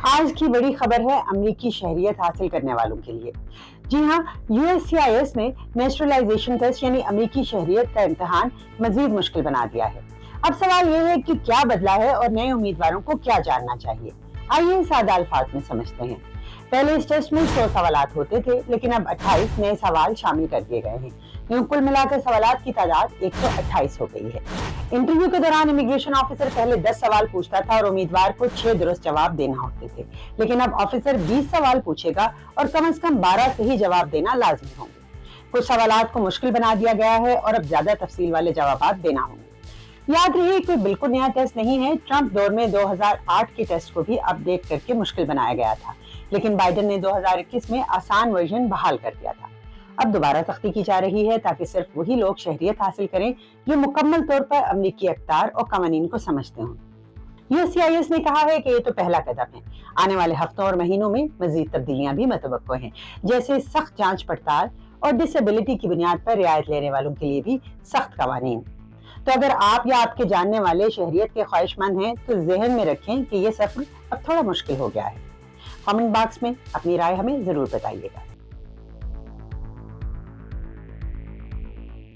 آج کی بڑی خبر ہے امریکی شہریت حاصل کرنے والوں کے لیے۔ جی ہاں، USCIS نے نیچرلائزیشن ٹیسٹ یعنی امریکی شہریت کا امتحان مزید مشکل بنا دیا ہے۔ اب سوال یہ ہے کہ کیا بدلا ہے اور نئے امیدواروں کو کیا جاننا چاہیے۔ آئیے سادہ الفاظ میں سمجھتے ہیں۔ پہلے اس ٹیسٹ میں 100 سوالات ہوتے تھے، لیکن اب 28 نئے سوال شامل کر دیے گئے ہیں۔ کل ملا کر سوالات کی تعداد 128 ہو گئی ہے۔ انٹرویو کے دوران امیگریشن آفیسر پہلے 10 سوال پوچھتا تھا اور امیدوار کو 6 درست جواب دینا ہوتے تھے، لیکن اب آفیسر 20 سوال پوچھے گا اور کم از کم 12 صحیح جواب دینا لازمی ہوں گے۔ کچھ سوالات کو مشکل بنا دیا گیا ہے اور اب زیادہ تفصیل والے جوابات دینا ہوں گے۔ یاد رہے، کوئی بالکل نیا ٹیسٹ نہیں ہے۔ ٹرمپ دور میں 2008 کے ٹیسٹ کو بھی اپ ڈیٹ کر کے مشکل بنایا گیا تھا، لیکن بائیڈن نے 2021 میں آسان ورژن بحال کر دیا تھا۔ اب دوبارہ سختی کی جا رہی ہے تاکہ صرف وہی لوگ شہریت حاصل کریں جو مکمل طور پر امریکی اقدار اور قوانین کو سمجھتے ہوں۔ USCIS نے کہا ہے کہ یہ تو پہلا قدم ہے۔ آنے والے ہفتوں اور مہینوں میں مزید تبدیلیاں بھی متوقع ہیں، جیسے سخت جانچ پڑتال اور ڈس ایبلٹی کی بنیاد پر رعایت لینے والوں کے لیے بھی سخت قوانین۔ تو اگر آپ یا آپ کے جاننے والے شہریت کے خواہش مند ہیں تو ذہن میں رکھیں کہ یہ سفر اب تھوڑا مشکل ہو گیا ہے۔ کامنٹ باکس میں اپنی رائے ہمیں ضرور بتائیے گا۔